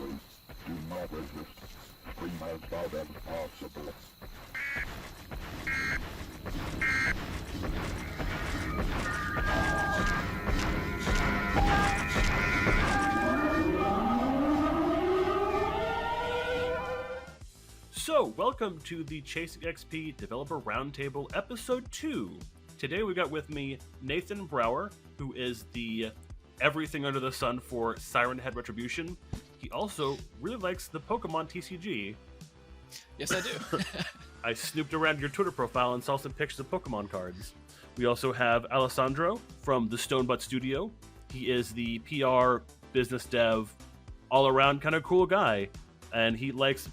boundaries do not exist. Stream as far as possible. So, welcome to the Chasing XP Developer Roundtable Episode 2. Today we got with me Nathan Brower, who is the everything under the sun for Siren Retribution. He also really likes the Pokemon TCG. Yes, I do. I snooped around your Twitter profile and saw some pictures of Pokemon cards. We also have Alessandro from the Stonebot studio. He is the PR, business dev, all-around kind of cool guy, and he likes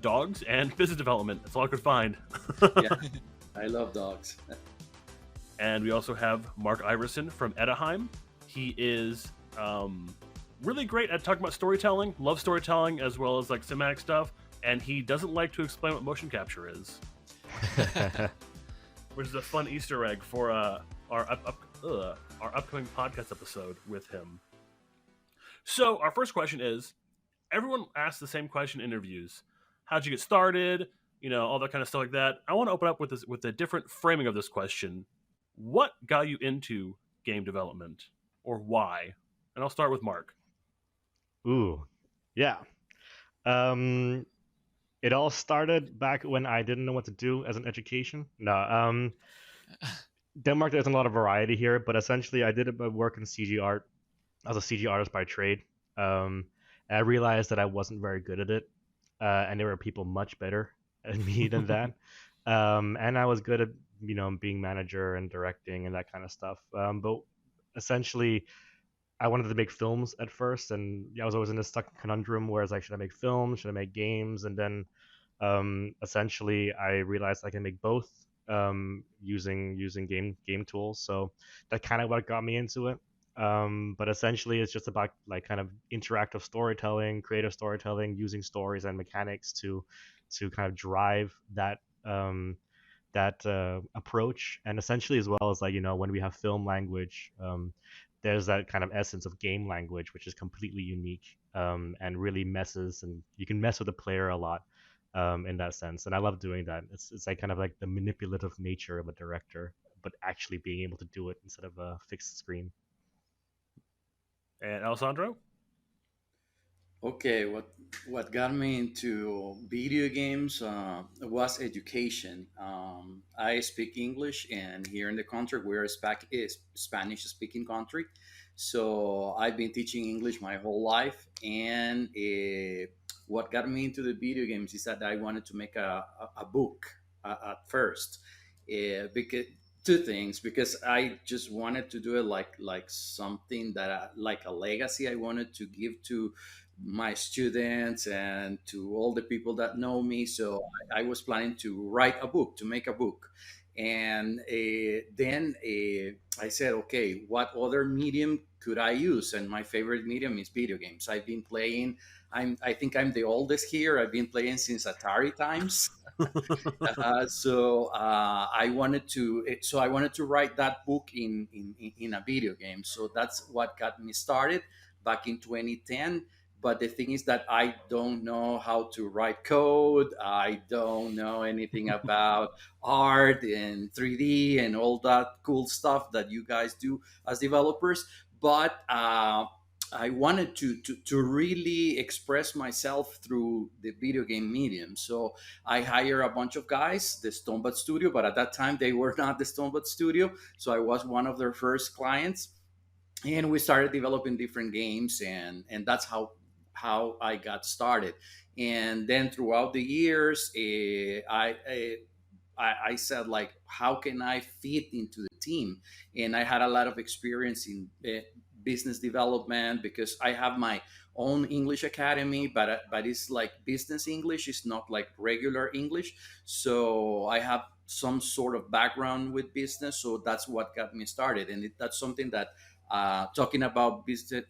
dogs and business development. That's all I could find. Yeah, I love dogs. And we also have Mark Iverson from Eddaheim. He is really great at talking about storytelling, loves storytelling, as well as like cinematic stuff. And he doesn't like to explain what motion capture is, which is a fun Easter egg for our upcoming podcast episode with him. So our first question is, everyone asks the same question in interviews. How'd you get started? You know, all that kind of stuff like that. I want to open up with this with a different framing of this question. What got you into game development, or why? And I'll start with Mark. Ooh, yeah. It all started back when I didn't know what to do as an education. No, Denmark, there's a lot of variety here, but essentially I did work in CG art. I was a CG artist by trade. And I realized that I wasn't very good at it. And there were people much better than me than that. And I was good at, being manager and directing and that kind of stuff. But essentially, I wanted to make films at first, and I was always in this stuck conundrum where it's like, should I make films? Should I make games? And then essentially, I realized I can make both using game tools. So that kind of what got me into it. But essentially, it's just about like kind of interactive storytelling, creative storytelling, using stories and mechanics to kind of drive that approach. And essentially, as well as like when we have film language, there's that kind of essence of game language, which is completely unique and really messes, and you can mess with the player a lot in that sense. And I love doing that. It's like kind of like the manipulative nature of a director, but actually being able to do it instead of a fixed screen. And Alessandro? Okay, what got me into video games was education. I speak English, and here in the country, we're a Spanish-speaking country. So I've been teaching English my whole life, and what got me into the video games is that I wanted to make a book at first, because two things, because I just wanted to do it like something that like a legacy I wanted to give to my students and to all the people that know me. So I was planning to write a book, to make a book. And then I said, okay, what other medium could I use? And my favorite medium is video games. I've been playing. I think I'm the oldest here. I've been playing since Atari times. I wanted to write that book in a video game. So that's what got me started back in 2010. But the thing is that I don't know how to write code. I don't know anything about art and 3D and all that cool stuff that you guys do as developers. But I wanted to really express myself through the video game medium. So I hire a bunch of guys, the Stonebot studio, but at that time they were not the Stonebot studio. So I was one of their first clients. And we started developing different games, and that's how I got started. And then throughout the years, I said, like, how can I fit into the team? And I had a lot of experience in business development, because I have my own English academy, but it's like business English. It's not like regular English. So I have some sort of background with business. So that's what got me started. And that's something that talking about business.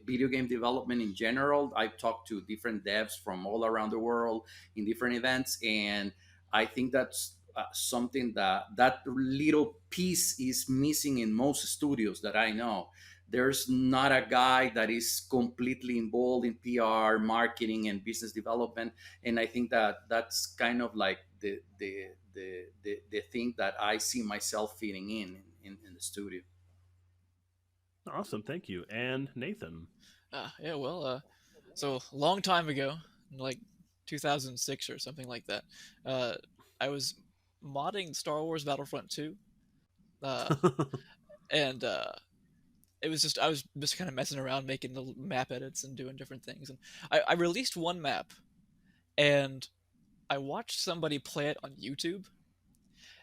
Video game development in general, I've talked to different devs from all around the world in different events, and I think that's something that little piece is missing in most studios that I know. there's not a guy that is completely involved in PR, marketing, and business development. And I think that that's kind of like the thing that I see myself fitting in the studio. Awesome, thank you. And Nathan. Yeah, well, so a long time ago, like 2006 or something like that, uh, I was modding Star Wars Battlefront 2, uh, and it was just I was just kind of messing around, making the map edits and doing different things. And I released one map, and I watched somebody play it on YouTube,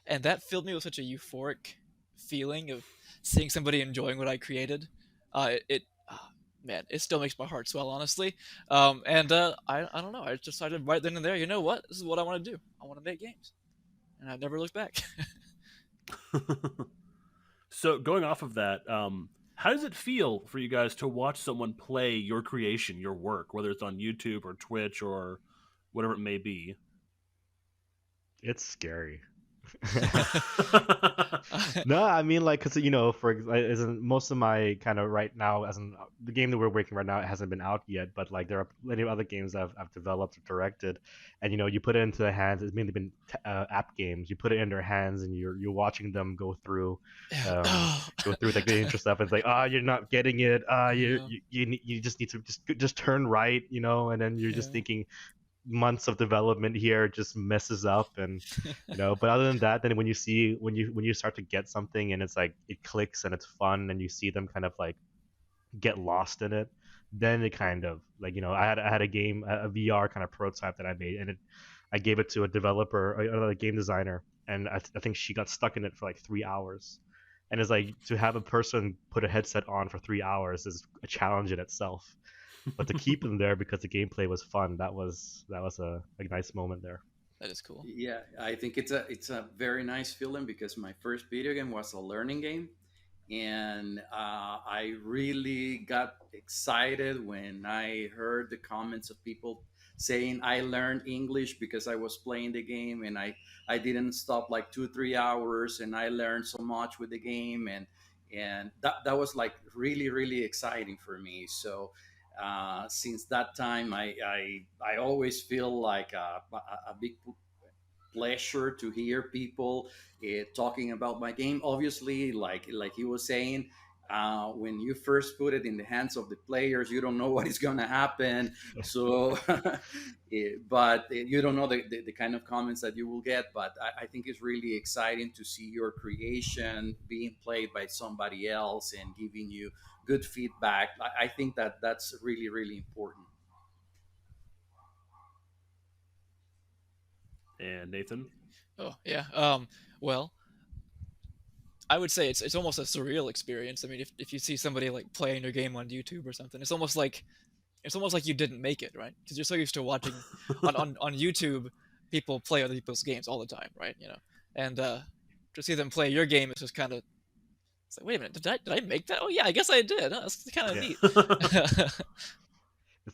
and that filled me with such a euphoric feeling of seeing somebody enjoying what I created. Man, it still makes my heart swell, honestly. I don't know. I decided right then and there, you know what? This is what I want to do. I want to make games, and I never looked back. So going off of that, how does it feel for you guys to watch someone play your creation, your work, whether it's on YouTube or Twitch or whatever it may be? It's scary. No, I mean, like, because isn't most of my kind of right now, as in the game that we're working right now, it hasn't been out yet, but like there are plenty of other games I've developed or directed, and you put it into the hands. It's mainly been app games. You put it in their hands, and you're watching them go through like the intro stuff. It's like, you're not getting it. You just need to just turn right, and then you're just thinking months of development here just messes up, and but other than that, then when you start to get something and it's like it clicks and it's fun and you see them kind of like get lost in it, then it kind of like I had a game, a VR kind of prototype that I made, and I gave it to a developer, a game designer, and I think she got stuck in it for like 3 hours. And it's like, to have a person put a headset on for 3 hours is a challenge in itself. But to keep them there because the gameplay was fun, that was a nice moment there. That is cool. Yeah, I think it's a very nice feeling, because my first video game was a learning game, and I really got excited when I heard the comments of people saying I learned English because I was playing the game, and I didn't stop like 2-3 hours, and I learned so much with the game, and that was like really, really exciting for me. So since that time, I always feel like a big pleasure to hear people talking about my game. Obviously, like he was saying, when you first put it in the hands of the players, you don't know what is going to happen. So, but you don't know the kind of comments that you will get. But I think it's really exciting to see your creation being played by somebody else and giving you good feedback. I think that that's really, really important. And Nathan? Oh yeah. Well, I would say it's almost a surreal experience. I mean, if you see somebody like playing their game on YouTube or something, it's almost like you didn't make it, right? Because you're so used to watching on YouTube people play other people's games all the time, right? And to see them play your game is just kind of, it's like, wait a minute, did I make that? Oh yeah, I guess I did. Huh? That's kind of neat.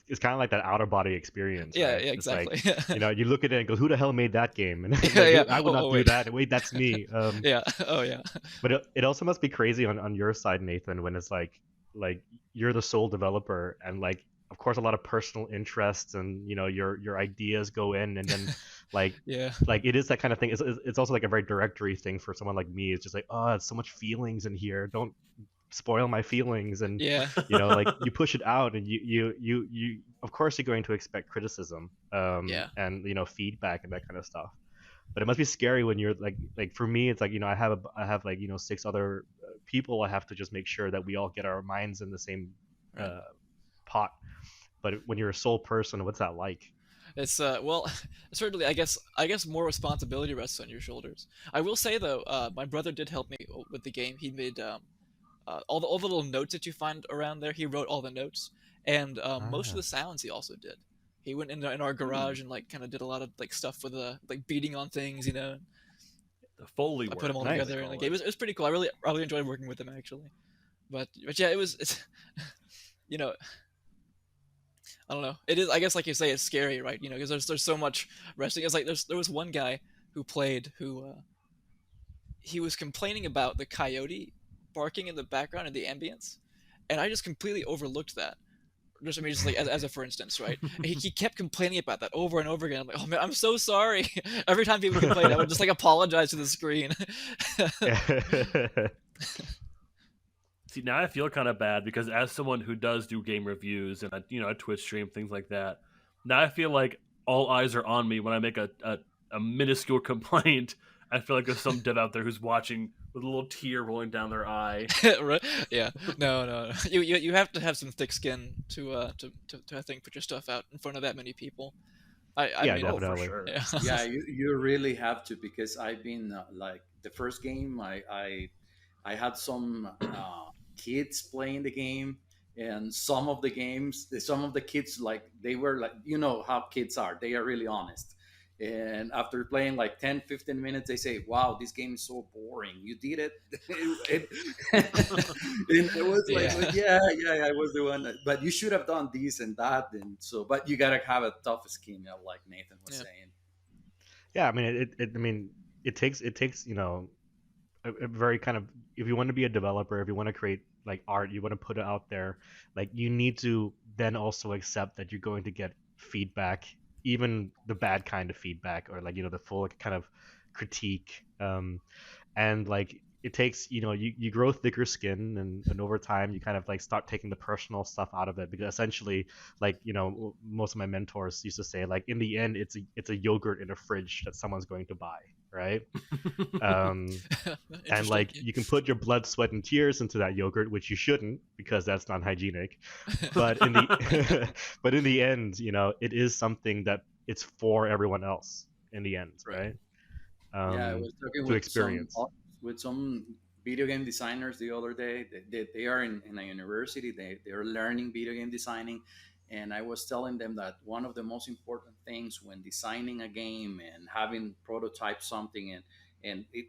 It's kind of like that outer body experience. Yeah, right? yeah, exactly. It's like, you look at it and go, who the hell made that game? And like, Yeah. I would not do that. Wait, that's me. Yeah. Oh yeah. But it also must be crazy on your side, Nathan, when it's like you're the sole developer, and like, of course, a lot of personal interests and your ideas go in, and then like Yeah. like it is that kind of thing. It's also like a very directory thing for someone like me. It's just like, it's so much feelings in here. Don't spoil my feelings. And Yeah. like you push it out, and you of course you're going to expect criticism, Yeah. and feedback and that kind of stuff. But it must be scary when you're like for me, it's like I have like 6 other people. I have to just make sure that we all get our minds in the same pot. But when you're a sole person, what's that like? It's well, certainly I guess more responsibility rests on your shoulders. I will say though, my brother did help me with the game. He made all the little notes that you find around there. He wrote all the notes, and most of the sounds he also did. He went in our garage and like kind of did a lot of like stuff with like beating on things, The Foley I work. put them all Nice. together, and like it was pretty cool. I really enjoyed working with him actually. But yeah, it's I don't know. It is, I guess, like you say, it's scary, right? Because there's so much wrestling. It's like there was one guy who played who he was complaining about the coyote barking in the background and the ambience, and I just completely overlooked that. Just, I mean, just like as a for instance, right? He kept complaining about that over and over again. I'm like, oh man, I'm so sorry. Every time people complain, I would just like apologize to the screen. See, now I feel kind of bad because as someone who does do game reviews and a Twitch stream, things like that, now I feel like all eyes are on me when I make a minuscule complaint. I feel like there's some dev out there who's watching with a little tear rolling down their eye. Right? Yeah. No. You have to have some thick skin to I think put your stuff out in front of that many people. I Yeah, mean, Oh, for definitely. sure. yeah. Yeah, you really have to, because I've been like the first game I had some kids playing the game, and some of the kids, like, they were like, you know how kids are, they are really honest. And after playing like 10-15 minutes, they say, wow, this game is so boring, you did it. And I was like, Yeah. yeah, I was the one but you should have done this and that. And so, but you gotta have a tough skin, like Nathan was Yeah. saying. Yeah, I mean, it takes a very kind of, if you want to be a developer, if you want to create like art, you want to put it out there, like you need to then also accept that you're going to get feedback, even the bad kind of feedback, or like the full kind of critique. And like it takes, you grow thicker skin, and over time you kind of like start taking the personal stuff out of it, because essentially, like, most of my mentors used to say, like, in the end it's a yogurt in a fridge that someone's going to buy, right? And Interesting. like you can put your blood, sweat, and tears into that yogurt, which you shouldn't, because that's not hygienic. But in the but in the end, it is something that it's for everyone else in the end, right? Yeah, I was talking To experience. with some video game designers the other day. They are in a university. They are learning video game designing, and I was telling them that one of the most important things when designing a game and having prototype something,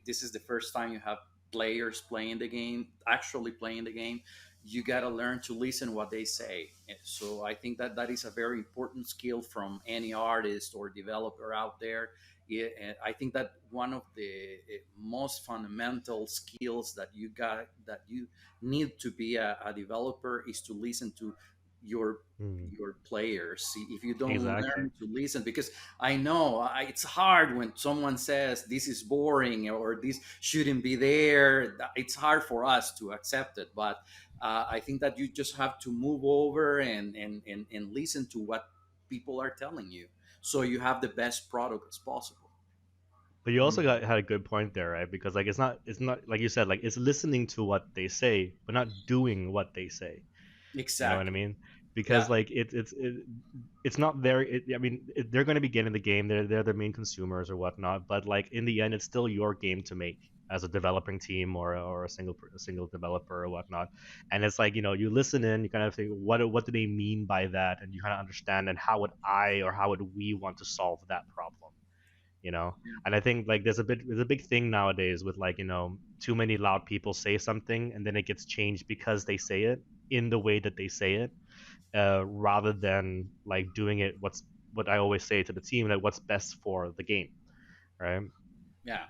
this is the first time you have players playing the game, actually playing the game. You got to learn to listen what they say. And so I think that is a very important skill from any artist or developer out there. Yeah, and I think that one of the most fundamental skills that you need to be a developer is to listen to your Mm, your players. See, if you don't exactly. learn to listen, because I know it's hard when someone says this is boring or this shouldn't be there. It's hard for us to accept it, but I think that you just have to move over and listen to what people are telling you, so you have the best product as possible. But you also Mhm. had a good point there, right? Because like it's not like you said, like it's listening to what they say, but not doing what they say. You know what I Exactly. mean? Because Yeah. like it's not their. I mean, they're going to be getting the game. They're the main consumers or whatnot. But like in the end, it's still your game to make as a developing team, or a single developer or whatnot. And it's like, you listen in, you kind of think, what do they mean by that, and you kind of understand, and how would we want to solve that problem, you know. And I think like there's a big thing nowadays with, like, too many loud people say something, and then it gets changed because they say it in the way that they say it, rather than like doing it what I always say to the team, that what's best for the game, right? Yeah.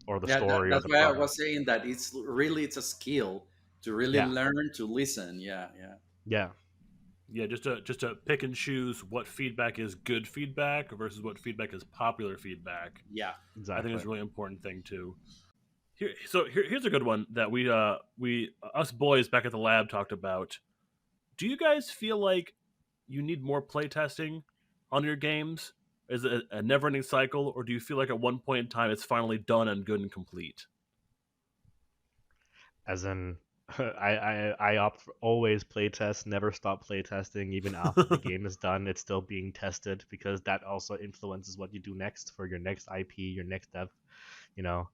Or the Yeah. story or That's the why I product. was saying that it's a skill to really Yeah, learn to listen. Yeah. Yeah. yeah, Yeah, just to pick and choose what feedback is good feedback versus what feedback is popular feedback. Yeah. I think is exactly. a really important thing too. Here's a good one that we us boys back at the lab talked about. Do you guys feel like you need more playtesting on your games? Is it a never-ending cycle, or do you feel like at one point in time it's finally done and good and complete? As in, I opt for always playtest, never stop playtesting. Even after the game is done, it's still being tested, because that also influences what you do next for your next IP, your next dev. You know,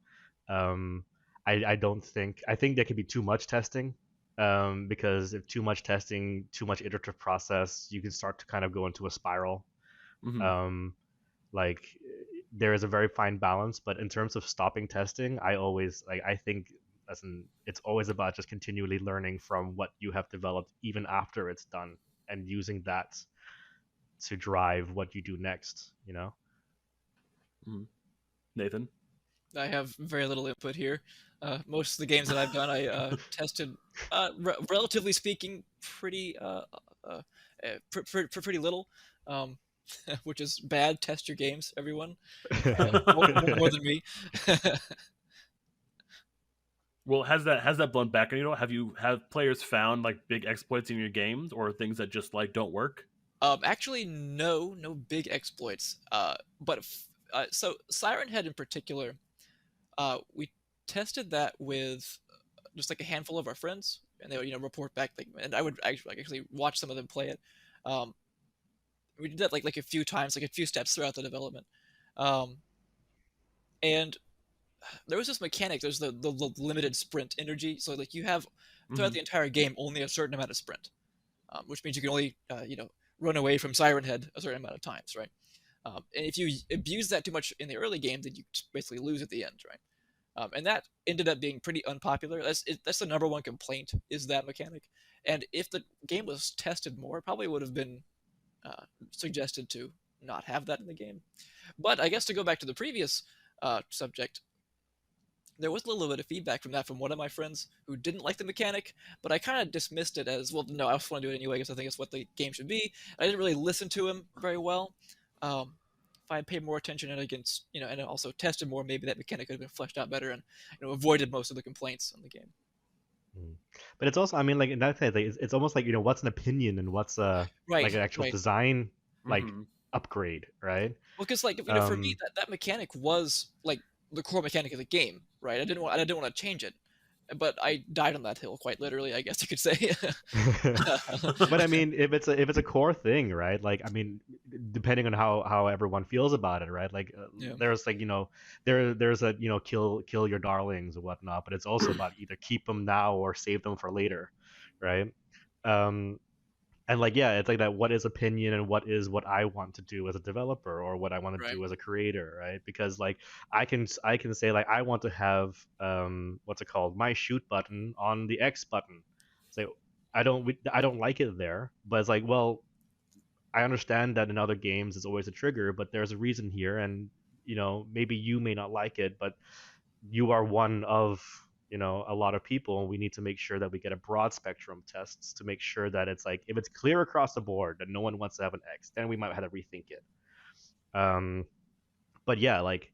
um, I don't think, I think there could be too much testing, because if too much testing, too much iterative process, you can start to kind of go into a spiral. Hmm. Um, like, there is a very fine balance, but in terms of stopping testing, I think, as in, it's always about just continually learning from what you have developed even after it's done, and using that to drive what you do next. Nathan? I have very little input here. Most of the games that I've done, I tested, relatively speaking, pretty little, um, which is bad. Test your games, everyone. More than me. Well, has that blown back on you? Have players found like big exploits in your games or things that just like don't work? Actually, no big exploits. So Siren Head in particular, we tested that with just like a handful of our friends, and they would report back. And I would actually watch some of them play it. Um, we did that like a few times, like a few steps throughout the development. Um, and there was this mechanic. There's the limited sprint energy. So like you have throughout Mhm. the entire game only a certain amount of sprint, which means you can only run away from Siren Head a certain amount of times, right? And if you abuse that too much in the early game, then you basically lose at the end, right? And that ended up being pretty unpopular. That's the number one complaint, is that mechanic. And if the game was tested more, it probably would have been suggested to not have that in the game. But I guess to go back to the previous subject, there was a little bit of feedback from that from one of my friends who didn't like the mechanic, but I kind of dismissed it as, well, no, I just want to do it anyway because I think it's what the game should be. I didn't really listen to him very well. If I had paid more attention and and also tested more, maybe that mechanic could have been fleshed out better and avoided most of the complaints on the game. But it's also, I mean, like in that case, like, it's almost like what's an opinion and what's like an actual Right. design like Mhm. upgrade, right? Well, because for me, that mechanic was like the core mechanic of the game, right? I didn't want to change it, but I died on that hill quite literally, I guess you could say. But I mean, if it's a core thing, right? Like, I mean, depending on how everyone feels about it, right? Like, Yeah. there's like there's a kill your darlings and whatnot, but it's also about either keep them now or save them for later, right? Um, and like, yeah, it's like that. What is opinion and what I want to do as a developer or what I want to Right. do as a creator, right? Because like I can say like I want to have what's it called, my shoot button on the X button. So I don't like it there, but it's like, well, I understand that in other games it's always a trigger, but there's a reason here, and maybe you may not like it, but you are one of a lot of people, and we need to make sure that we get a broad spectrum tests to make sure that it's like, if it's clear across the board that no one wants to have an X, then we might have to rethink it. But yeah, like,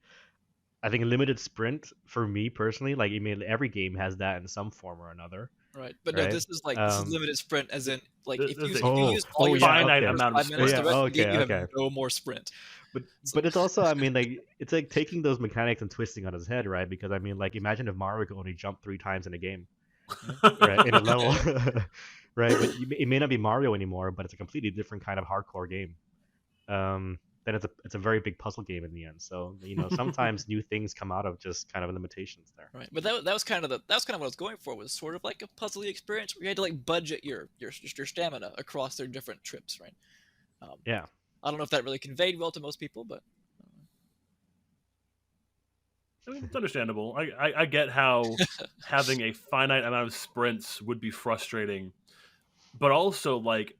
I think limited sprint for me personally, like, I mean, every game has that in some form or another, Right. But no, right? this is limited sprint, as in like This if is you a if you Oh, use all your yeah, sprint finite in the first amount of 5 minutes, sprint. the Yeah, rest of the game okay, you okay. have no more sprint. But So- but it's also, I mean, like, it's like taking those mechanics and twisting on his head, right? Because I mean, like, imagine if Mario could only jump 3 times in a game, right? In a level, right? But it may not be Mario anymore, but it's a completely different kind of hardcore game. Then it's a very big puzzle game in the end. So sometimes new things come out of just kind of limitations there. Right. But that was kind of what I was going for, was sort of like a puzzly experience where you had to like budget your stamina across their different trips, right? Yeah. I don't know if that really conveyed well to most people, but I mean, it's understandable. I get how having a finite amount of sprints would be frustrating, but also like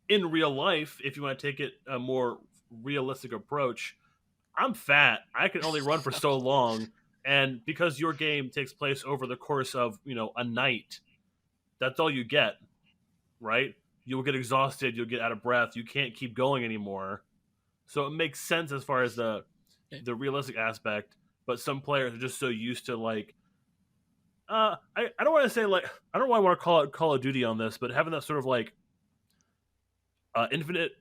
in real life, if you want to take it a more realistic approach, I'm fat. I can only run for so long, and because your game takes place over the course of a night, that's all you get, right? You'll get exhausted. You'll get out of breath. You can't keep going anymore. So it makes sense as far as the realistic aspect. But some players are just so used to like, I don't want to say like, I don't know why I want to call it Call of Duty on this, but having that sort of like infinite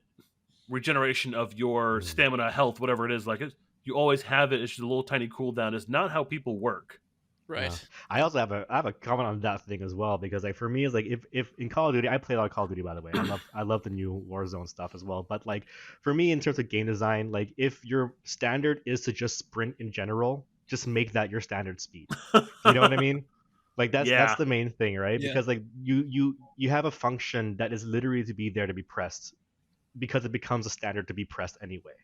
regeneration of your stamina, health, whatever it is, like you always have it. It's just a little tiny cooldown. It's not how people work. right. Yeah. I also have a comment on that thing as well, because like for me, it's like, if in Call of Duty, I play a lot of Call of Duty, by the way. I love the new Warzone stuff as well. But like for me, in terms of game design, like if your standard is to just sprint in general, just make that your standard speed. You know what I mean? Like that's Yeah. the main thing, right? Yeah. Because like you have a function that is literally to be there to be pressed, because it becomes a standard to be pressed anyway,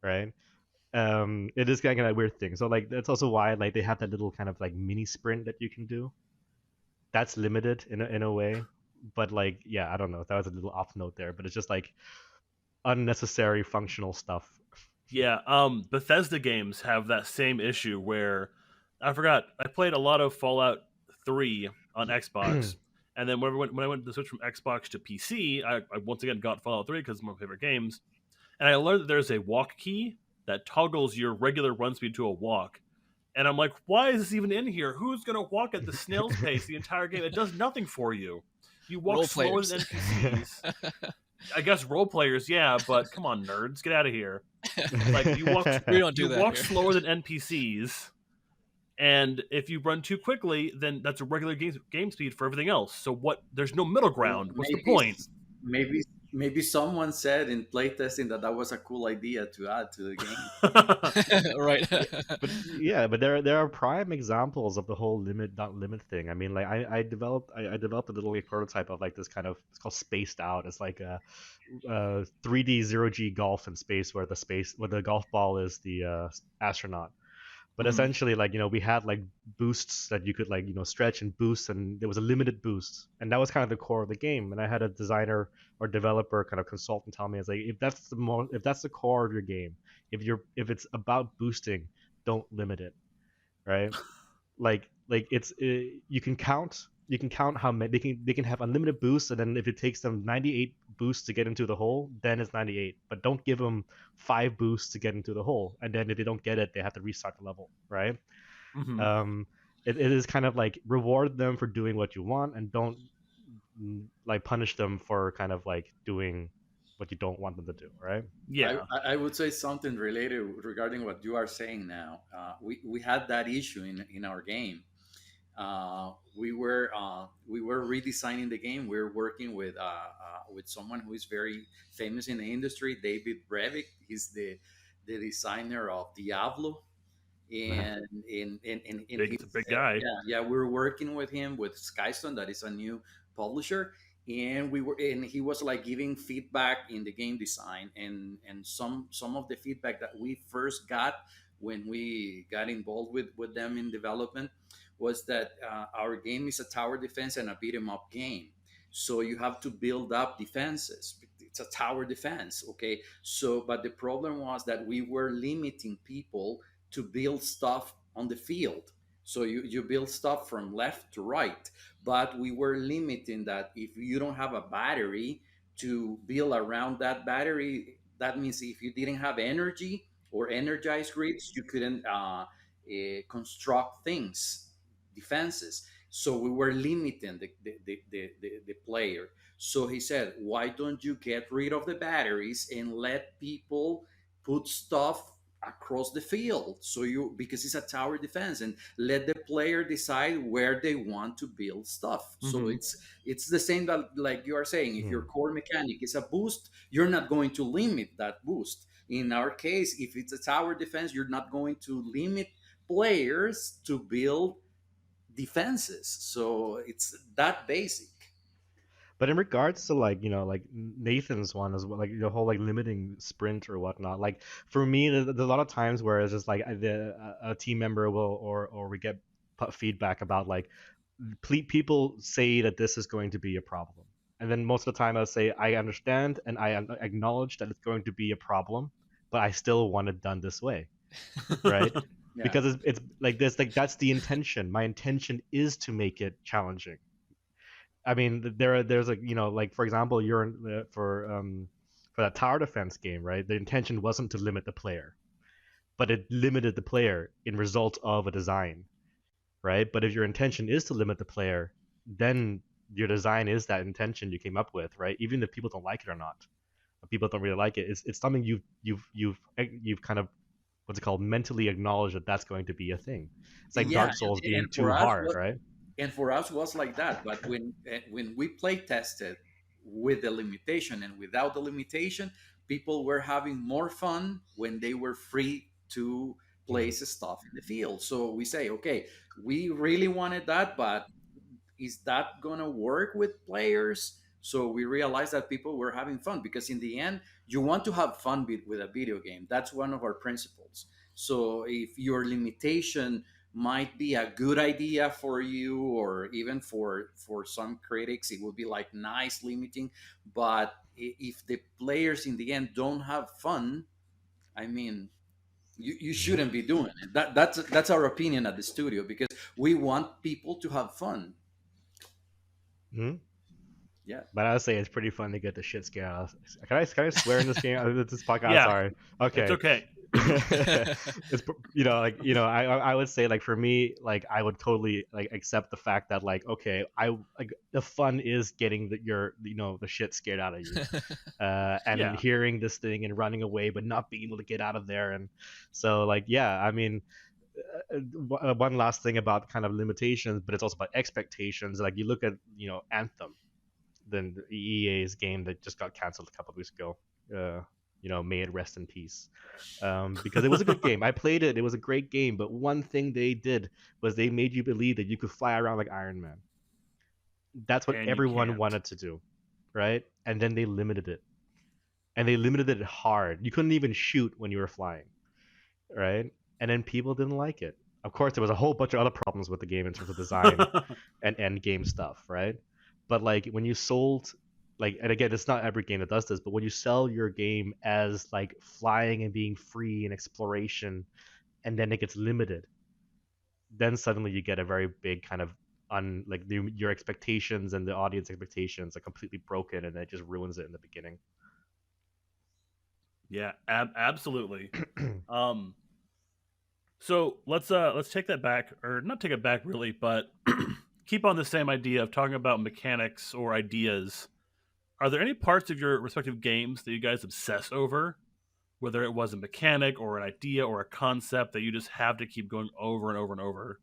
right? It is kind of a weird thing. So like that's also why like they have that little kind of like mini sprint that you can do. That's limited in a way, but like, yeah, I don't know. That was a little off note there, but it's just like unnecessary functional stuff Yeah, Bethesda games have that same issue where I forgot I played a lot of Fallout 3 on Xbox, and then when I went to switch from Xbox to PC, I once again got Fallout 3 because it's one of my favorite games, and I learned that there's a walk key that toggles your regular run speed to a walk, and I'm like, why is this even in here? Who's gonna walk at the snail's pace the entire game? It does nothing for you. You walk Role slower players. than NPCs. I guess role players, yeah, but come on, nerds, get out of here. Like We don't do you that walk here. slower than NPCs, and if you run too quickly, then that's a regular game speed for everything else. So what? There's no middle ground. What's the point? maybe maybe someone said in playtesting that was a cool idea to add to the game. Right. But yeah, but there are prime examples of the whole limit not limit thing. I mean, like I developed a little like, prototype of like this kind of, it's called Spaced Out. It's like a 3D zero G golf in space where the golf ball is the astronaut. But Mhm. essentially, like, we had like boosts that you could like, stretch and boost, and there was a limited boost, and that was kind of the core of the game. And I had a designer or developer kind of consultant tell me, it's like, if that's the core of your game, if it's about boosting, don't limit it, right? Like you can count how many they can have unlimited boosts, and then if it takes them 98 boosts to get into the hole, then it's 98. But don't give them 5 boosts to get into the hole, and then if they don't get it, they have to restart the level, right? Mhm. It is kind of like reward them for doing what you want, and don't like punish them for kind of like doing what you don't want them to do, right? Yeah. I would say something related regarding what you are saying now. We had that issue in our game. We were redesigning the game. We were working with someone who is very famous in the industry, David Brevik. He's the designer of Diablo, and Big, he it's a big guy. yeah, we were working with him with Skystone, that is a new publisher, and he was like giving feedback in the game design, and some of the feedback that we first got when we got involved with them in development was that our game is a tower defense and a beat 'em up game, so you have to build up defenses. It's a tower defense, okay? So but the problem was that we were limiting people to build stuff on the field. So you build stuff from left to right, but we were limiting that if you don't have a battery to build around that battery, that means if you didn't have energy or energized grids, you couldn't construct things, defenses. So we were limiting the player. So he said, why don't you get rid of the batteries and let people put stuff across the field, so you, because it's a tower defense, and let the player decide where they want to build stuff. So Mhm. it's the same that, like you are saying, if your core mechanic is a boost, you're not going to limit that boost. In our case, if it's a tower defense, you're not going to limit players to build defenses. So it's that basic. But in regards to like, like Nathan's one as well, like the whole like limiting sprint or whatnot, like for me, there's a lot of times where it's just like a team member will, or we get feedback about like people say that this is going to be a problem, and then most of the time I'll say I understand and I acknowledge that it's going to be a problem, but I still want it done this way, right? Yeah. Because it's like this, like that's the intention. My intention is to make it challenging. I mean, there's like, like for example, you're for that tower defense game, right? The intention wasn't to limit the player, but it limited the player in result of a design, right? But if your intention is to limit the player, then your design is that intention you came up with, right? Even if people don't like it or not, if people don't really like it, it's something you've kind of, what's it called, mentally acknowledged that that's going to be a thing. It's like Yeah, Dark Souls being and too for us, hard, right? and for us was like that. But when we play tested with the limitation and without the limitation, people were having more fun when they were free to place stuff in the field. So we say, okay, we really wanted that, but is that gonna work with players? So we realized that people were having fun, because in the end, you want to have fun with a video game. That's one of our principles. So if your limitation might be a good idea for you, or even for some critics it would be like nice limiting, but if the players in the end don't have fun, I mean, you shouldn't be doing it. That's our opinion at the studio, because we want people to have fun. Hmm? Yeah. But I would say it's pretty fun to get the shit scared out of. Can I swear in this game? This podcast. Yeah, Sorry. it's Okay. okay. It's I would say, like, for me, like, I would totally, like, accept the fact that, like, okay, I like the fun is getting the shit scared out of you, and Yeah. hearing this thing and running away but not being able to get out of there. And so, like, yeah, I mean, one last thing about kind of limitations, but it's also about expectations. Like, you look at Anthem, then the EA's game that just got canceled a couple of weeks ago. May it rest in peace. Because it was a good game. I played it. It was a great game. But one thing they did was they made you believe that you could fly around like Iron Man. That's what And you everyone can't. wanted to do, right? And then they limited it. And they limited it hard. You couldn't even shoot when you were flying, right? And then people didn't like it. Of course, there was a whole bunch of other problems with the game in terms of design and end game stuff, right? But, like, when you sold, like, and again, it's not every game that does this, but when you sell your game as, like, flying and being free and exploration, and then it gets limited, then suddenly you get a very big kind of your expectations and the audience expectations are completely broken, and it just ruins it in the beginning. Yeah, absolutely. So let's take that back, or not take it back really, but keep on the same idea of talking about mechanics or ideas. Are there any parts of your respective games that you guys obsess over, whether it was a mechanic or an idea or a concept that you just have to keep going over and over and over?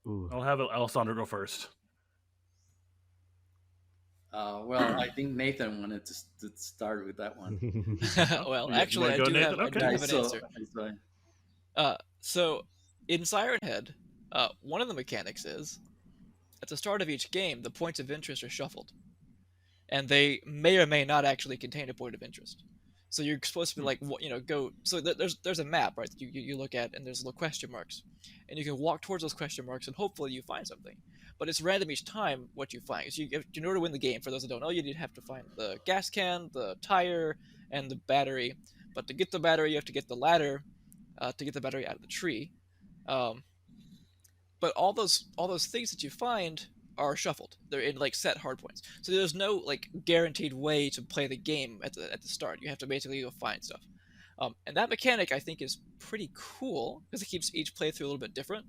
Ooh. I'll have Alessandro go first. Well, I think Nathan wanted to start with that one. Well, You actually, wanna I go, do Nathan? have I Okay. do have an So, answer. so- So in Siren Head, one of the mechanics is at the start of each game, the points of interest are shuffled, and they may or may not actually contain a point of interest. So you're supposed to be like, go. So there's a map, right? That you look at, and there's little question marks, and you can walk towards those question marks, and hopefully you find something. But it's random each time what you find. So in order to win the game, for those that don't know, you'd have to find the gas can, the tire, and the battery. But to get the battery, you have to get the ladder to get the battery out of the tree. Um, but all those things that you find are shuffled. They're in like set hard points. So there's no like guaranteed way to play the game at the start. You have to basically go find stuff. And that mechanic I think is pretty cool because it keeps each playthrough a little bit different.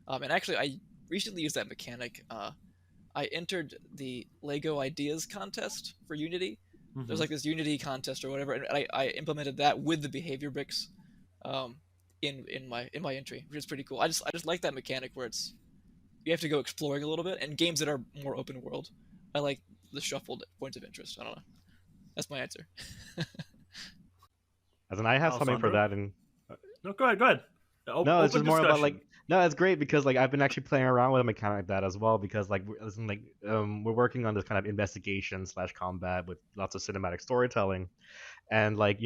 And actually, I recently used that mechanic. I entered the Lego Ideas contest for Unity. There's like this Unity contest or whatever, and I implemented that with the behavior bricks in my entry, which is pretty cool. I just like that mechanic where it's you have to go exploring a little bit. And games that are more open world, I like the shuffled points of interest. I don't know. That's my answer. As in, I have something for Alessandro? that, and No, go ahead. no, it's Open just more about, like, discussion. no, it's great because, like, I've been actually playing around with a mechanic like that as well, because, like, we're working on this kind of investigation / combat with lots of cinematic storytelling, and, like,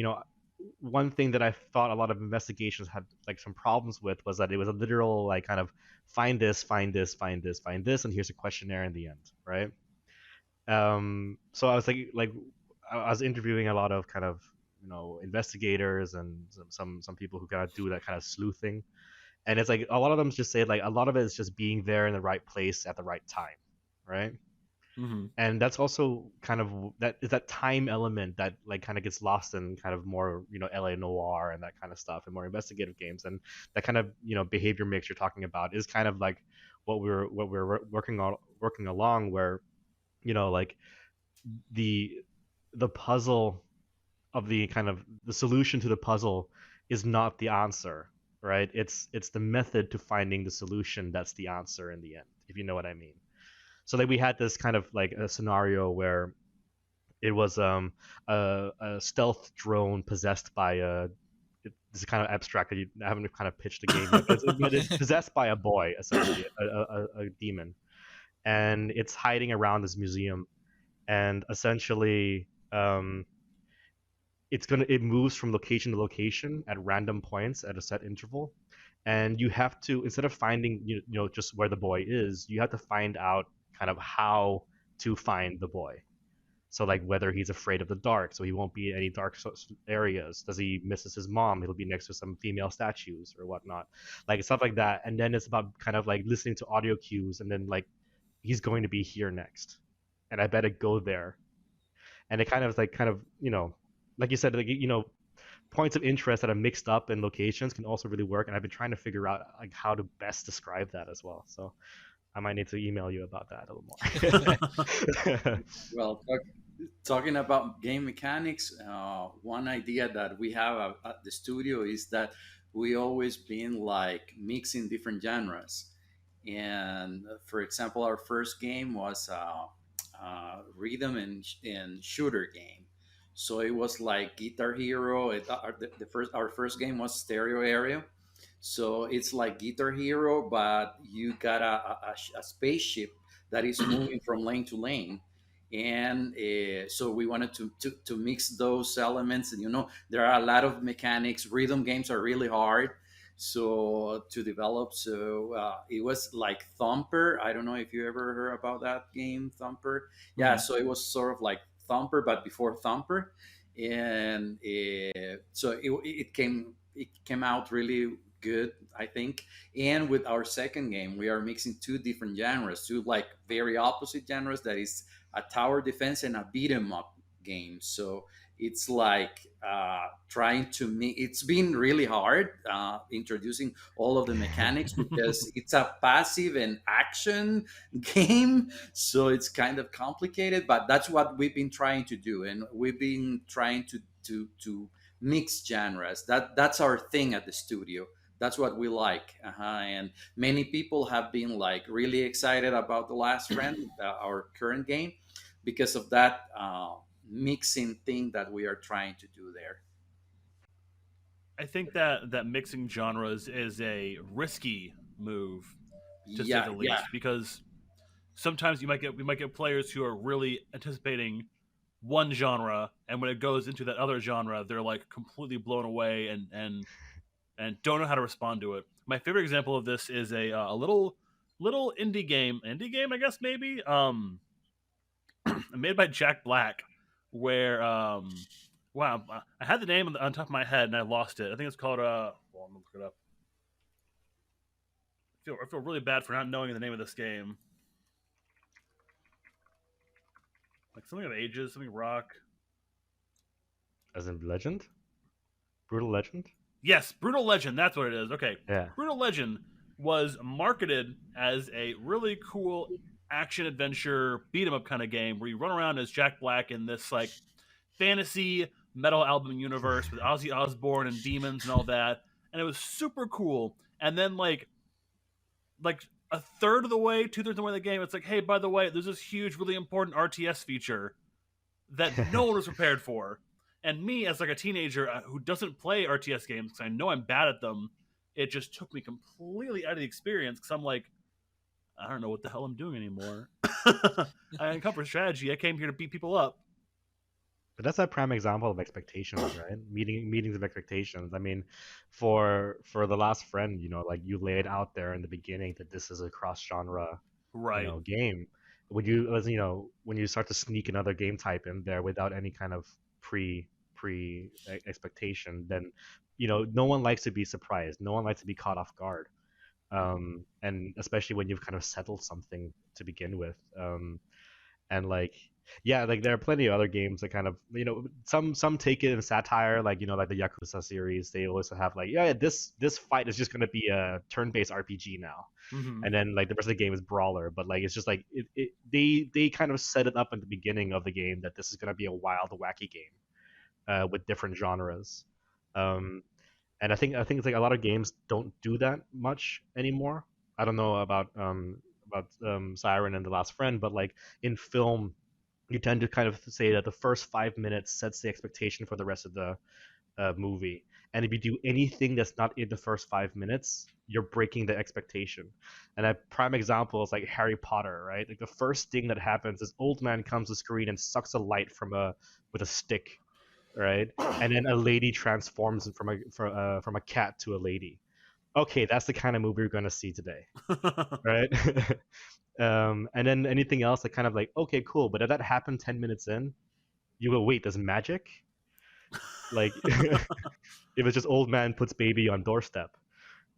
one thing that I thought a lot of investigations had, like, some problems with was that it was a literal, like, kind of find this, find this, find this, find this, and here's a questionnaire in the end, right? So I was like I was interviewing a lot of kind of investigators and some people who kind of do that kind of sleuthing, and it's like a lot of them just say, like, a lot of it is just being there in the right place at the right time, right? Mm-hmm. And that's also kind of that time element that, like, kind of gets lost in kind of more LA noir and that kind of stuff and more investigative games, and that kind of behavior mix you're talking about is kind of like what we're working along, where like the puzzle of the kind of the solution to the puzzle is not the answer, right? It's the method to finding the solution that's the answer in the end, if you know what I mean. So, like, we had this kind of like a scenario where it was a stealth drone possessed by it's kind of abstract. I haven't kind of pitched the game yet, but it's possessed by a boy, essentially, a demon, and it's hiding around this museum, and essentially it moves from location to location at random points at a set interval, and you have to, instead of finding just where the boy is, you have to find out kind of how to find the boy. So like whether he's afraid of the dark, so he won't be in any dark areas. Does he misses his mom? He'll be next to some female statues or whatnot, like stuff like that. And then it's about kind of like listening to audio cues, and then like he's going to be here next, and I better go there. And it kind of like you said, like points of interest that are mixed up in locations can also really work. And I've been trying to figure out like how to best describe that as well. So I might need to email you about that a little more. Well, talking about game mechanics, one idea that we have at the studio is that we always been like mixing different genres. And for example, our first game was rhythm and shooter game. So it was like Guitar Hero. Our first game was Stereo Area. So it's like Guitar Hero, but you got a spaceship that is moving from lane to lane. And so we wanted to mix those elements. And, there are a lot of mechanics. Rhythm games are really hard to develop. So it was like Thumper. I don't know if you ever heard about that game, Thumper. Yeah, so it was sort of like Thumper, but before Thumper. And so it came out really good, I think. And with our second game, we are mixing two different genres, two like very opposite genres. That is a tower defense and a beat 'em up game. So it's like trying to make. It's been really hard introducing all of the mechanics because it's a passive and action game, so it's kind of complicated. But that's what we've been trying to do, and we've been trying to mix genres. That's our thing at the studio. That's what we like. And many people have been like really excited about The Last Friend, our current game, because of that mixing thing that we are trying to do there. I think that mixing genres is a risky move, to say the least, because sometimes we might get players who are really anticipating one genre, and when it goes into that other genre, they're like completely blown away and don't know how to respond to it. My favorite example of this is a little indie game, I guess maybe, made by Jack Black, where wow, I had the name on top of my head and I lost it. I think it's called well, I'm gonna look it up. I feel really bad for not knowing the name of this game. Like something of ages, something rock. As in Legend? Brutal Legend? Yes, Brutal Legend. That's what it is. Okay. Yeah. Brutal Legend was marketed as a really cool action adventure beat 'em up kind of game where you run around as Jack Black in this like fantasy metal album universe with Ozzy Osbourne and demons and all that, and it was super cool. And then like a third of the way, 2/3 of the way of the game, it's like, hey, by the way, there's this huge, really important RTS feature that no one was prepared for. And me, as like a teenager who doesn't play RTS games because I know I'm bad at them, it just took me completely out of the experience because I'm like, I don't know what the hell I'm doing anymore. I didn't come for strategy. I came here to beat people up. But that's a prime example of expectations, right? Meetings of expectations. I mean, for The Last Friend, like you laid out there in the beginning that this is a cross-genre, right, game. When you start to sneak another game type in there without any kind of pre expectation, then no one likes to be surprised. No one likes to be caught off guard, and especially when you've kind of settled something to begin with. And like there are plenty of other games that kind of some take it in satire, like the Yakuza series. They always have like, this fight is just going to be a turn-based RPG now. Mm-hmm. And then like the rest of the game is brawler, but like it's just like they kind of set it up at the beginning of the game that this is going to be a wild, wacky game with different genres. And I think it's like a lot of games don't do that much anymore. I don't know about Siren and The Last Friend, but like in film, you tend to kind of say that the first 5 minutes sets the expectation for the rest of the movie. And if you do anything that's not in the first 5 minutes, you're breaking the expectation. And a prime example is like Harry Potter, right? Like the first thing that happens is old man comes to screen and sucks a light with a stick, right? And then a lady transforms from a cat to a lady. Okay, that's the kind of movie we're going to see today, right? And then anything else that kind of like, okay, cool. But if that happened 10 minutes in, you go, wait, there's magic? Like, if it's just old man puts baby on doorstep,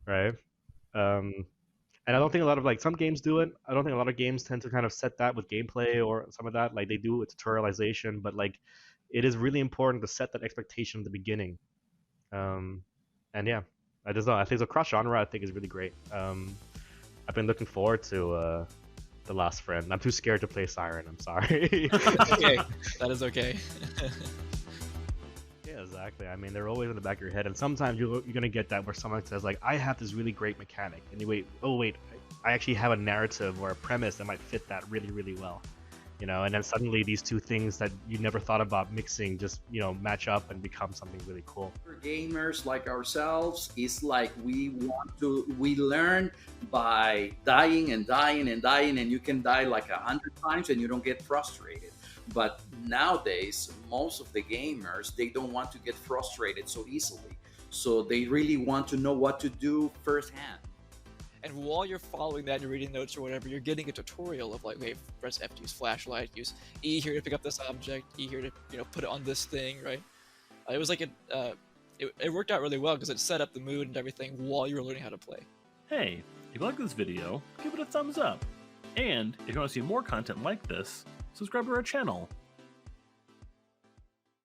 right? And I don't think a lot of like some games do it. I don't think a lot of games tend to kind of set that with gameplay or some of that. Like they do with tutorialization, but like it is really important to set that expectation at the beginning. And yeah, I just know. I think the cross genre I think is really great. I've been looking forward to The Last Friend. I'm too scared to play Siren. I'm sorry. Okay, that is okay. Yeah, exactly. I mean, they're always in the back of your head, and sometimes you're gonna get that where someone says like, "I have this really great mechanic," and you wait, "Oh wait, I actually have a narrative or a premise that might fit that really, really well," you know. And then suddenly these two things that you never thought about mixing just match up and become something really cool. For gamers like ourselves, it's like we learn by dying and dying and dying, and you can die like 100 times and you don't get frustrated. But nowadays, most of the gamers, they don't want to get frustrated so easily. So they really want to know what to do firsthand. And while you're following that, you're reading notes or whatever, you're getting a tutorial of like, okay, press F to use flashlight, use E here to pick up this object, E here to put it on this thing, right? It was like it worked out really well because it set up the mood and everything while you were learning how to play. Hey, if you like this video, give it a thumbs up. And if you want to see more content like this, subscribe to our channel.